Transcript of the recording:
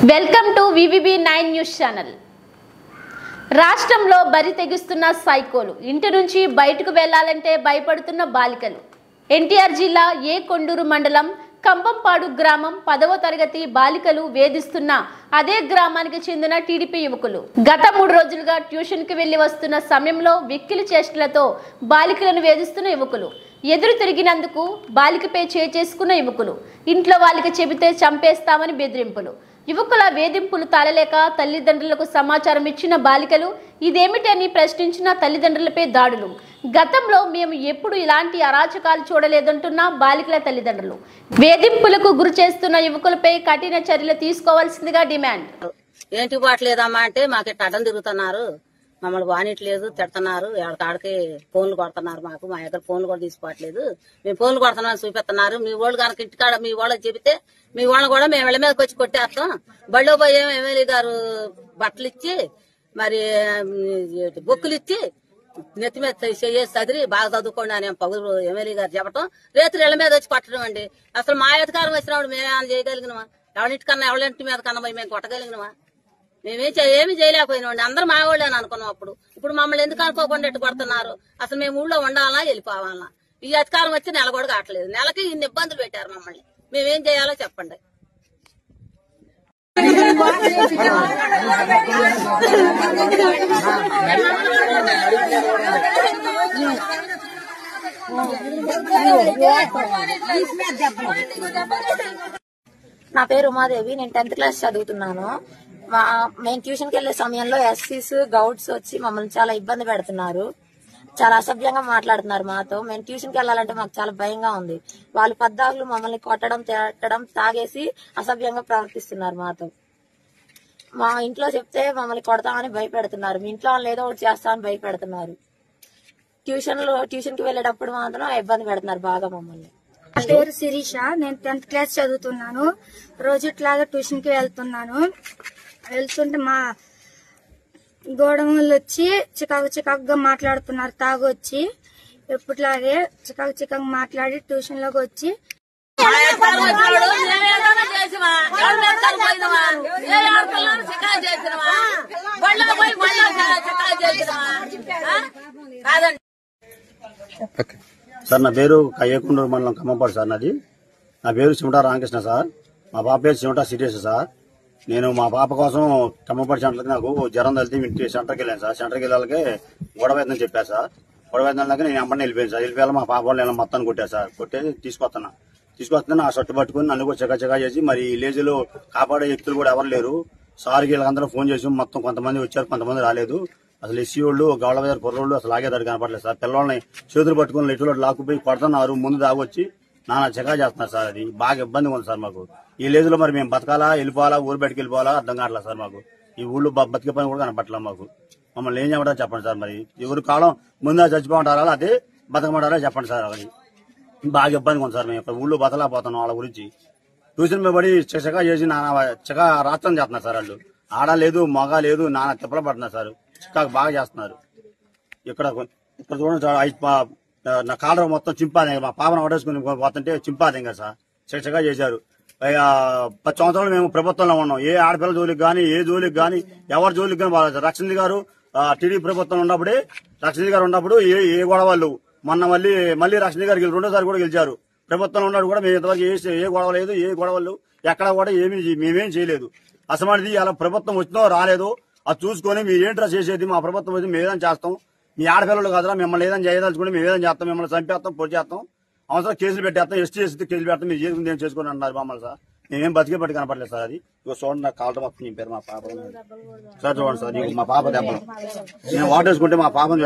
Welcome to VVB9 news channel. రాష్ట్రంలో బరి తెగిస్తున్న సైకోలు, ఇంటి నుంచి బయటకు వెళ్లాలంటే భయపడుతున్న బాలికలు. ఎన్టీఆర్ జిల్లా ఏ కొండూరు మండలం కంబంపాడు గ్రామం 10వ తరగతి బాలికలు వేధిస్తున్న అదే గ్రామానికి చెందిన టీడీపీ యువకులు గత 3 రోజులుగా ట్యూషన్ కి వెళ్లి వస్తున్న సమయంలో వెక్కిలి చేష్టలతో బాలికలను వేధిస్తున్న యువకులు, ఎదురు తిరిగినందుకు బాలికపై చేసుకున్న యువకులు, ఇంట్లో వాళ్ళకి చెబితే చంపేస్తామని బెదిరింపులు. యువకుల వేధింపులు తాళలేక తల్లిదండ్రులకు సమాచారం ఇచ్చిన బాలికలు ఇదేమిటని ప్రశ్నించిన తల్లిదండ్రులపై దాడులు. గతంలో మేము ఎప్పుడు ఇలాంటి అరాచకాలు చూడలేదంటున్న బాలికల తల్లిదండ్రులు వేధింపులకు గురి చేస్తున్న యువకులపై కఠిన చర్యలు తీసుకోవాల్సిందిగా డిమాండ్. ఏంటి బాట్లేదమ్మా అంటే మాకు ఇట్లా అడ్డం తిరుగుతున్నారు, మమ్మల్ని బానిట్లేదు, తిడుతున్నారు, ఎవరికాడికి ఫోన్లు కొడుతున్నారు, మాకు మా దగ్గర ఫోన్లు కూడా తీసుకోవట్లేదు, మేము ఫోన్లు కొడుతున్నామని చూపిస్తున్నారు. మీ వాళ్ళు కనుక ఇంటికాడ మీ వాళ్ళకి చెబితే మీ వాళ్ళని కూడా మేము ఇళ్ల మీదకి వచ్చి కొట్టేస్తాం. బళ్ళో పోయి ఎమ్మెల్యే గారు బట్టలు ఇచ్చి మరి బొక్కులు ఇచ్చి నెత్తి మీద చేసి చదిరి బాగా చదువుకోండి అని పగులు ఎమ్మెల్యే గారు చెప్పడం, రేతులు ఇళ్ల మీద వచ్చి కొట్టడం అండి. అసలు మా అధికారం వచ్చినప్పుడు మేమేమైనా చేయగలిగినమా? ఎవరింటికన్నా ఎవరింటి మీద కన్నా పోయి మేము కొట్టగలిగినమా? ఏమి చేయలేకపోయినాండి. అందరూ మా వాళ్ళని అనుకున్నాం. ఇప్పుడు మమ్మల్ని ఎందుకు అనుకోకుండా ఎట్టు కొడుతున్నారు? అసలు మేము ఊళ్ళో ఉండాలా వెళ్ళిపోవాలా? ఈ అధికారం వచ్చి నెల కూడా కావట్లేదు. నెలకి ఇన్ని ఇబ్బందులు పెట్టారు మమ్మల్ని. మేమేం చేయాలో చెప్పండి. నా పేరు ఉమాదేవి, నేను 10th క్లాస్ చదువుతున్నాను. మేము ట్యూషన్ కి వెళ్లే సమయంలో ఎస్సీస్ గౌడ్స్ వచ్చి మమ్మల్ని చాలా ఇబ్బంది పెడుతున్నారు, చాలా అసభ్యంగా మాట్లాడుతున్నారు మాతో. మేము ట్యూషన్ కి వెళ్లాలంటే మాకు చాలా భయంగా ఉంది. వాళ్ళు పద్దాకులు మమ్మల్ని కొట్టడం, తిట్టడం, తాగేసి అసభ్యంగా ప్రవర్తిస్తున్నారు మాతో. మా ఇంట్లో చెప్తే మమ్మల్ని కొడతామని భయపెడుతున్నారు, మీ ఇంట్లో వాళ్ళు ఏదో ఒకటి చేస్తామని భయపెడుతున్నారు. ట్యూషన్ కి వెళ్లేటప్పుడు మాత్రం ఇబ్బంది పెడుతున్నారు బాగా మమ్మల్ని. నా పేరు శిరీష, నేను 10th క్లాస్ చదువుతున్నాను. రోజు ఇట్లాగా ట్యూషన్ కి వెళ్తుంటే మా గోడములు వచ్చి చికాకుగా మాట్లాడుతున్నారు. తాగొచ్చి ఎప్పటిలాగే చికాకు మాట్లాడి ట్యూషన్ లోకి వచ్చి సార్, నా పేరు కయ్యకొండూరు మండలం కంబంపాడు సార్. నా పేరు చిమటా రామకృష్ణ సార్. మా పాప పేరు చిమటా సిటీఎస్ సార్. నేను మా పాప కోసం కంబంపాడు సెంటర్కి నాకు జ్వరం తలితే ఇంటి సెంటర్కి వెళ్ళాను సార్. సెంటర్కి వెళ్ళాలకి గొడవైందని చెప్పారు సార్. గొడవైందాక నేను అమ్మని వెళ్ళిపోయాను సార్. వెళ్ళిపోయాలి మా పాప వాళ్ళు మొత్తాన్ని కొట్టారు సార్. కొట్టేసి తీసుకొస్తున్నా ఆ షర్టు పట్టుకుని నన్ను కూడా చెకా చేసి, మరి విలేజ్లో కాపాడే వ్యక్తులు కూడా ఎవరు లేరు సార్. వీళ్ళందరూ ఫోన్ చేసి మొత్తం కొంతమంది వచ్చారు, కొంతమంది రాలేదు. అసలు ఎస్సీ వాళ్ళు గౌడ బజార్ కుర్రోళ్ళు అసలు ఆగేదాడు కనపడలేదు సార్. పిల్లల్ని చేతులు పట్టుకుని లెట్టులో లాక్కుపోయి కొడుతున్నారు, ముందు దాగొచ్చి నానా చెకా చేస్తున్నారు సార్. అది బాగా ఇబ్బందిగా ఉంది సార్ మాకు. ఈ లేజులో మరి మేము బతకాలా, వెళ్ళిపోవాలా, ఊరు బయటకు వెళ్ళిపోవాలా అర్థం కావట్లేదు సార్ మాకు. ఈ ఊళ్ళో బతికే పని కూడా కనపట్లేదు మాకు. మమ్మల్ని ఏం చెప్పడం చెప్పండి సార్. మరి ఎవరి కాలం ముందా చచ్చిపోమంటారా అదే బతకమంటారా చెప్పండి సార్. అది బాగా ఇబ్బందిగా ఉంది సార్. మేము ఇక్కడ ఊళ్ళో బతలేకపోతున్నాం. వాళ్ళ గురించి ట్యూషన్ మీద పడి చెకా చేసి నానా చెకా రాష్ట్రం చేస్తున్నారు సార్. వాళ్ళు ఆడ లేదు, మగ లేదు, నానా తిప్పలు పడుతున్నారు సార్. చికాకు బాగా చేస్తున్నారు. ఇక్కడ చూడండి సార్, నా కాలర్ మొత్తం చింపాదే, మా పాపను పడేసుకుని పోతుంటే చింపాదే కదా సార్. చక్కగా చేశారు. 10 సంవత్సరాలు మేము ప్రభుత్వంలో ఉన్నాం. ఏ ఆడపిల్ల జోలికి గానీ, ఏ జోలికి గానీ, ఎవరి జోలికి గానీ బాగా రక్షణ గారు టీడీపీ ప్రభుత్వం ఉన్నప్పుడే రక్షణ గారు ఉన్నప్పుడు ఏ గొడవలు మొన్న మళ్ళీ రక్షణ గారు 2వ సారి కూడా గెలిచారు. ప్రభుత్వంలో ఉన్నప్పుడు కూడా మేము ఇంతవరకు ఏ గొడవ లేదు, ఏ గొడవలు ఎక్కడ కూడా మేమేం చేయలేదు. అసమానిది అలా ప్రభుత్వం వచ్చిందో రాలేదో అది చూసుకొని మీరు ఏంట్రా చేసేది, మా ప్రభుత్వం వచ్చి మేము ఏదైనా చేస్తాం, మీ ఆడపిల్లలు కాదురా, మిమ్మల్ని ఏదైనా చేయదలుచుకుని మేము ఏదైనా చేస్తాం, మిమ్మల్ని చంపేస్తాం, పొడి చేస్తాం, అవసరం కేసులు పెట్టేస్తాం, ఎస్టీ కేసులు పెడతాం, మీరు చేసుకుని ఏం చేసుకుని అంటున్నారు మమ్మల్ని సార్. మేమేం బతికే పట్టి కనపడలేదు సార్. అది చూడండి, నా కాలర్ మొత్తం నింపారు మా పాప సార్. చూడండి సార్, మా పాప దెబ్బలు నేను వాటేసుకుంటే మా పాపను